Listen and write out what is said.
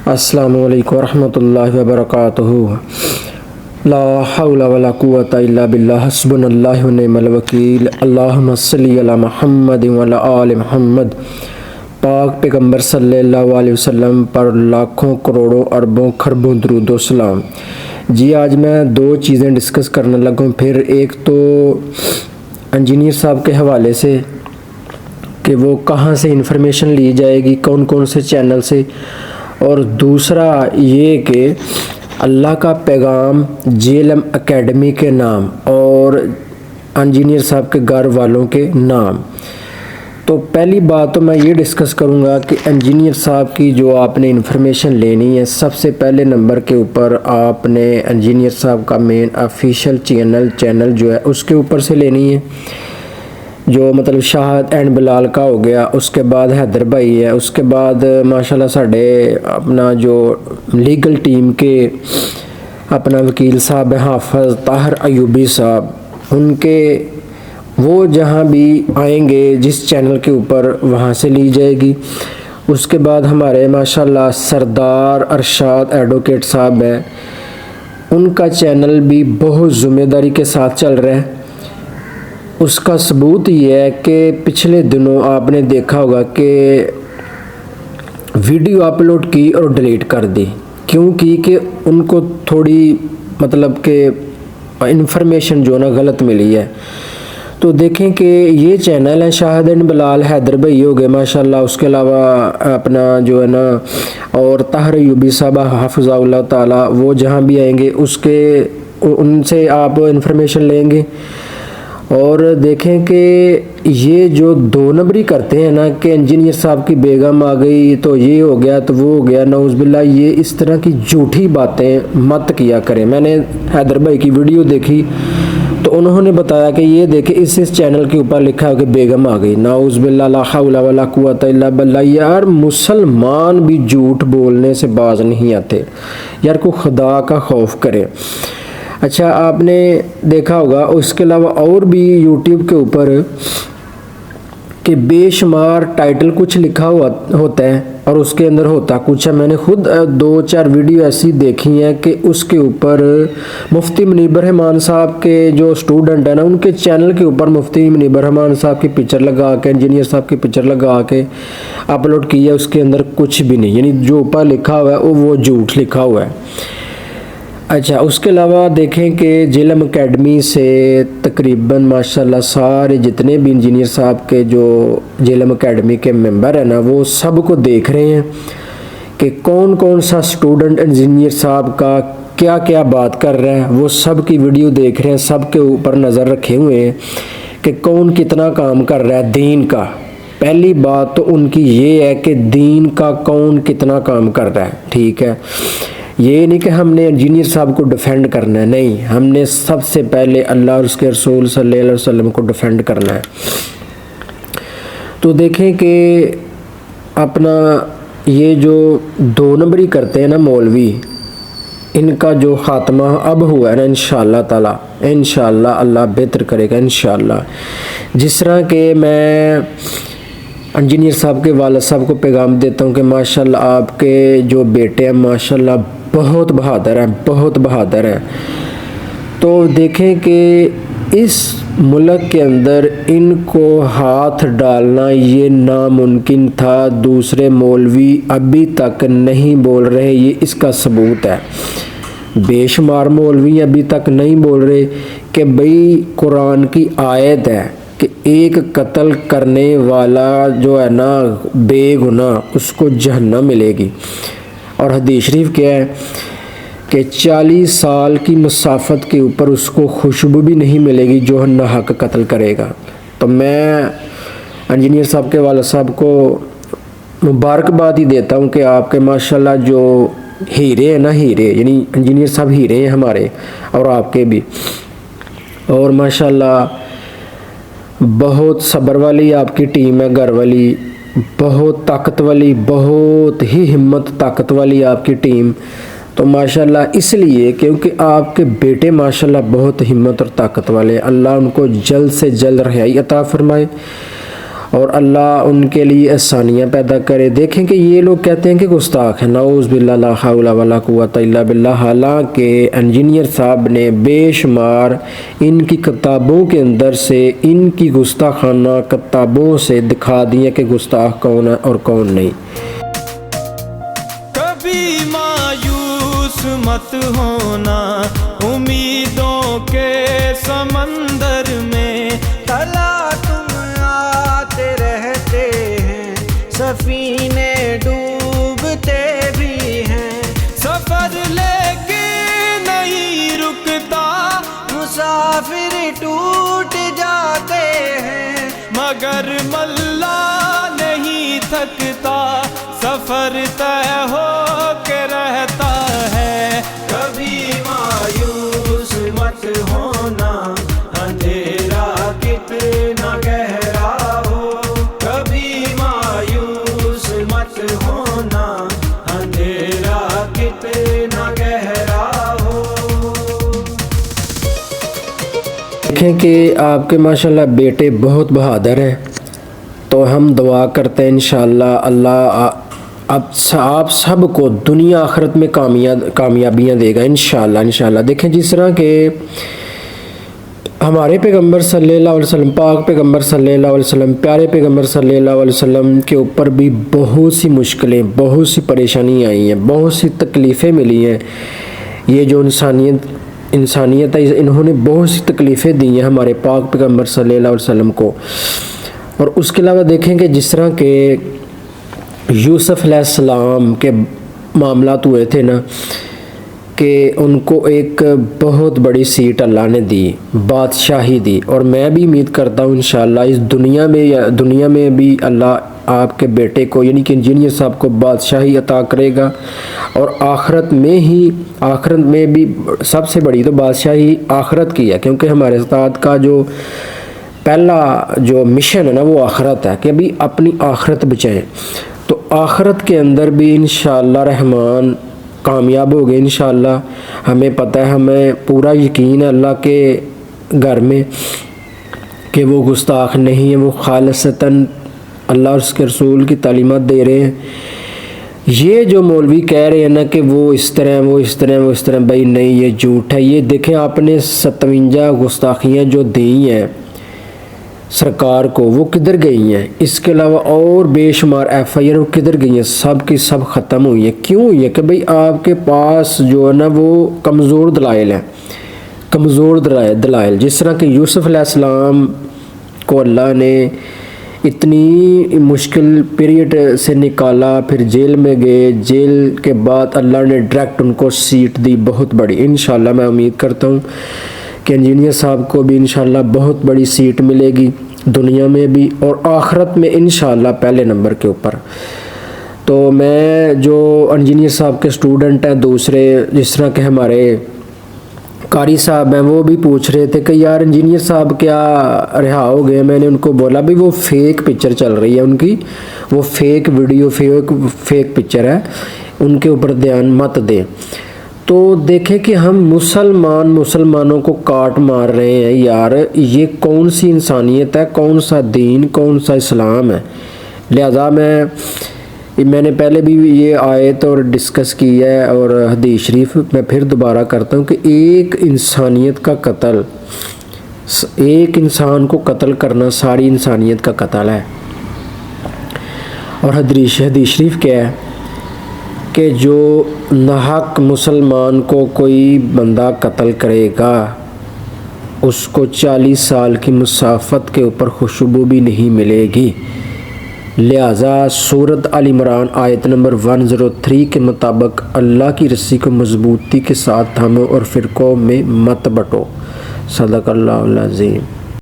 السلام علیکم ورحمۃ اللہ وبرکاتہ۔ لا حول ولا قوۃ الا باللہ، حسبنا اللہ ونعم الوکیل۔ اللہم صلی علی محمد وعلی آل محمد۔ پاک پیغمبر صلی اللہ علیہ وسلم پر لاکھوں کروڑوں اربوں خربوں درود و سلام۔ جی آج میں دو چیزیں ڈسکس کرنے لگا ہوں۔ پھر ایک تو انجینئر صاحب کے حوالے سے کہ وہ کہاں سے انفارمیشن لی جائے گی، کون کون سے چینل سے، اور دوسرا یہ کہ اللہ کا پیغام JLM اکیڈمی کے نام اور انجینئر صاحب کے گھر والوں کے نام۔ تو پہلی بات تو میں یہ ڈسکس کروں گا کہ انجینئر صاحب کی جو آپ نے انفارمیشن لینی ہے، سب سے پہلے نمبر کے اوپر آپ نے انجینئر صاحب کا مین آفیشیل چینل جو ہے اس کے اوپر سے لینی ہے، جو مطلب شاہد اینڈ بلال کا ہو گیا، اس کے بعد حیدر بھائی ہے، اس کے بعد ماشاءاللہ ساڑھے اپنا جو لیگل ٹیم کے اپنا وکیل صاحب ہیں حافظ طاہر ایوبی صاحب، ان کے وہ جہاں بھی آئیں گے جس چینل کے اوپر وہاں سے لی جائے گی۔ اس کے بعد ہمارے ماشاءاللہ سردار ارشاد ایڈوکیٹ صاحب ہیں، ان کا چینل بھی بہت ذمہ داری کے ساتھ چل رہا ہے۔ اس کا ثبوت یہ ہے کہ پچھلے دنوں آپ نے دیکھا ہوگا کہ ویڈیو اپلوڈ کی اور ڈیلیٹ کر دی، کیوں کی کہ ان کو تھوڑی مطلب کہ انفارمیشن جو نا غلط ملی ہے۔ تو دیکھیں کہ یہ چینل ہے شاہد اینڈ بلال، حیدر بھائی ہو گئے ماشاءاللہ، اس کے علاوہ اپنا جو ہے نا اور طاہر ایوبی صاحب حافظ اللہ تعالی، وہ جہاں بھی آئیں گے ان سے آپ انفارمیشن لیں گے۔ اور دیکھیں کہ یہ جو دو نمبری کرتے ہیں نا کہ انجینئر صاحب کی بیگم آ گئی تو یہ ہو گیا تو وہ ہو گیا، نعوذ باللہ، یہ اس طرح کی جھوٹی باتیں مت کیا کریں۔ میں نے حیدر بھائی کی ویڈیو دیکھی تو انہوں نے بتایا کہ یہ دیکھیں اس چینل کے اوپر لکھا ہے کہ بیگم آ گئی، نعوذ باللہ، لا حول ولا قوۃ الا باللہ۔ یار مسلمان بھی جھوٹ بولنے سے باز نہیں آتے، یار کو خدا کا خوف کرے۔ اچھا آپ نے دیکھا ہوگا اس کے علاوہ اور بھی یوٹیوب کے اوپر کہ بے شمار ٹائٹل کچھ لکھا ہوا ہوتا ہے اور اس کے اندر ہوتا کچھ ہے۔ میں نے خود 2-4 ویڈیو ایسی دیکھی ہیں کہ اس کے اوپر مفتی منیب الرحمان صاحب کے جو اسٹوڈنٹ ہیں نا، ان کے چینل کے اوپر مفتی منیب الرحمان صاحب کی پکچر لگا کے، انجینئر صاحب کی پکچر لگا کے اپلوڈ کی ہے، اس کے اندر کچھ بھی نہیں، یعنی جو اوپر لکھا ہوا ہے وہ جھوٹ لکھا ہوا ہے۔ اچھا اس کے علاوہ دیکھیں کہ JLM اکیڈمی سے تقریباً ماشاءاللہ سارے جتنے بھی انجینئر صاحب کے جو JLM اکیڈمی کے ممبر ہیں نا، وہ سب کو دیکھ رہے ہیں کہ کون کون سا اسٹوڈنٹ انجینئر صاحب کا کیا کیا بات کر رہا ہے، وہ سب کی ویڈیو دیکھ رہے ہیں، سب کے اوپر نظر رکھے ہوئے ہیں کہ کون کتنا کام کر رہا ہے دین کا۔ پہلی بات تو ان کی یہ ہے کہ دین کا کون کتنا کام کر رہا ہے، ٹھیک ہے۔ یہ نہیں کہ ہم نے انجینئر صاحب کو ڈیفینڈ کرنا ہے، نہیں، ہم نے سب سے پہلے اللہ اور اس کے رسول صلی اللہ علیہ وسلم کو ڈیفینڈ کرنا ہے۔ تو دیکھیں کہ اپنا یہ جو 2 نمبری کرتے ہیں نا مولوی، ان کا جو خاتمہ اب ہوا ہے نا انشاءاللہ تعالی، انشاءاللہ اللہ بہتر کرے گا انشاءاللہ۔ جس طرح کہ میں انجینئر صاحب کے والد صاحب کو پیغام دیتا ہوں کہ ماشاءاللہ آپ کے جو بیٹے ہیں ماشاءاللہ بہت بہادر ہیں، بہت بہادر ہیں۔ تو دیکھیں کہ اس ملک کے اندر ان کو ہاتھ ڈالنا یہ ناممکن تھا، دوسرے مولوی ابھی تک نہیں بول رہے، یہ اس کا ثبوت ہے۔ بے شمار مولوی ابھی تک نہیں بول رہے کہ بھئی قرآن کی آیت ہے کہ ایک قتل کرنے والا جو ہے نا بے گناہ، اس کو جہنم ملے گی، اور حدیث شریف کیا ہے کہ 40 سال کی مسافت کے اوپر اس کو خوشبو بھی نہیں ملے گی جو ناحق قتل کرے گا۔ تو میں انجینئر صاحب کے والد صاحب کو مبارکباد ہی دیتا ہوں کہ آپ کے ماشاءاللہ جو ہیرے ہیں نا، ہیرے یعنی انجینئر صاحب ہیرے ہیں ہمارے، اور آپ کے بھی، اور ماشاءاللہ بہت صبر والی آپ کی ٹیم ہے گھر والی، بہت طاقت والی، بہت ہی ہمت طاقت والی آپ کی ٹیم۔ تو ماشاءاللہ اس لیے کیونکہ آپ کے بیٹے ماشاءاللہ بہت ہمت اور طاقت والے، اللہ ان کو جلد سے جلد رہائی عطا فرمائے۔ اور اللہ ان کے لیے آسانیاں پیدا کرے۔ دیکھیں کہ یہ لوگ کہتے ہیں کہ گستاخ ہیں، نعوذ باللہ لا حول ولا قوۃ الا باللہ، حالانکہ انجینئر صاحب نے بے شمار ان کی کتابوں کے اندر سے ان کی گستاخانہ کتابوں سے دکھا دیے کہ گستاخ کون ہے اور کون نہیں۔ کبھی مایوس مت ہونا، امیدوں کے سمندر میں تلا تم آتے رہتے ہیں، سفینے ڈوبتے بھی ہیں، سفر لے کے نہیں رکتا، مسافر ٹوٹ جاتے ہیں، مگر ملا نہیں تھکتا، سفر طے ہو کے رہتا ہے۔ کبھی مایوس مت ہونا، اندھیرا کتنا گہرا ہو، کبھی مایوس مت ہونا، اندھیرا کتنا گہرا ہو۔ دیکھیں کہ آپ کے ماشاءاللہ بیٹے بہت بہادر ہیں، تو ہم دعا کرتے ہیں انشاءاللہ اللہ آپ سب کو دنیا آخرت میں کامیابیاں دے گا انشاءاللہ۔ دیکھیں جس طرح کہ ہمارے پیغمبر صلی اللہ علیہ وسلم، پاک پیغمبر صلی اللہ علیہ وسلم، پیارے پیغمبر صلی اللہ علیہ وسلم کے اوپر بھی بہت سی مشکلیں، بہت سی پریشانی آئی ہیں، بہت سی تکلیفیں ملی ہیں۔ یہ جو انسانیت ہے، انہوں نے بہت سی تکلیفیں دی ہیں ہمارے پاک پیغمبر صلی اللہ علیہ وسلم کو۔ اور اس کے علاوہ دیکھیں کہ جس طرح کہ یوسف علیہ السلام کے معاملات ہوئے تھے نا، کہ ان کو ایک بہت بڑی سیٹ اللہ نے دی، بادشاہی دی، اور میں بھی امید کرتا ہوں انشاءاللہ اس دنیا میں بھی اللہ آپ کے بیٹے کو یعنی کہ انجینئر صاحب کو بادشاہی عطا کرے گا، اور آخرت میں بھی سب سے بڑی تو بادشاہی آخرت کی ہے، کیونکہ ہمارے استاد کا جو پہلا جو مشن ہے نا وہ آخرت ہے کہ ابھی اپنی آخرت بچائیں، تو آخرت کے اندر بھی انشاءاللہ رحمان کامیاب ہو گئے انشاءاللہ۔ ہمیں پتہ ہے، ہمیں پورا یقین ہے اللہ کے گھر میں کہ وہ گستاخ نہیں ہے، وہ خالصتاً اللہ اور اس کے رسول کی تعلیمات دے رہے ہیں۔ یہ جو مولوی کہہ رہے ہیں نا کہ وہ اس طرح بھائی نہیں، یہ جھوٹ ہے۔ یہ دیکھیں آپ نے 57 گستاخیاں جو دی ہیں سرکار کو، وہ کدھر گئی ہیں؟ اس کے علاوہ اور بے شمار FIR وہ کدھر گئی ہیں؟ سب کی سب ختم ہوئی ہیں۔ کیوں ہوئی ہے؟ کہ بھئی آپ کے پاس جو ہے نا وہ کمزور دلائل ہیں، کمزور دلائل۔ جس طرح کہ یوسف علیہ السلام کو اللہ نے اتنی مشکل پیریڈ سے نکالا، پھر جیل میں گئے، جیل کے بعد اللہ نے ڈائریکٹ ان کو سیٹ دی بہت بڑی۔ انشاءاللہ میں امید کرتا ہوں کہ انجینئر صاحب کو بھی انشاءاللہ بہت بڑی سیٹ ملے گی دنیا میں بھی اور آخرت میں انشاءاللہ پہلے نمبر کے اوپر۔ تو میں جو انجینئر صاحب کے سٹوڈنٹ ہیں دوسرے، جس طرح کہ ہمارے قاری صاحب ہیں، وہ بھی پوچھ رہے تھے کہ یار انجینئر صاحب کیا رہا ہو گئے؟ میں نے ان کو بولا بھی وہ فیک پکچر چل رہی ہے ان کی، وہ فیک ویڈیو فیک پکچر ہے، ان کے اوپر دھیان مت دیں۔ تو دیکھیں کہ ہم مسلمانوں کو کاٹ مار رہے ہیں یار، یہ کون سی انسانیت ہے، کون سا دین، کون سا اسلام ہے؟ لہذا میں نے پہلے بھی یہ آیت اور ڈسکس کی ہے اور حدیث شریف میں پھر دوبارہ کرتا ہوں کہ ایک انسانیت کا قتل، ایک انسان کو قتل کرنا ساری انسانیت کا قتل ہے۔ اور حدیث شریف کیا ہے کہ جو ناحق مسلمان کو کوئی بندہ قتل کرے گا اس کو 40 سال کی مسافت کے اوپر خوشبو بھی نہیں ملے گی۔ لہٰذا سورۃ آل عمران آیت نمبر 103 کے مطابق اللہ کی رسی کو مضبوطی کے ساتھ تھامو اور فرقوں میں مت بٹو۔ صدق اللہ العظیم۔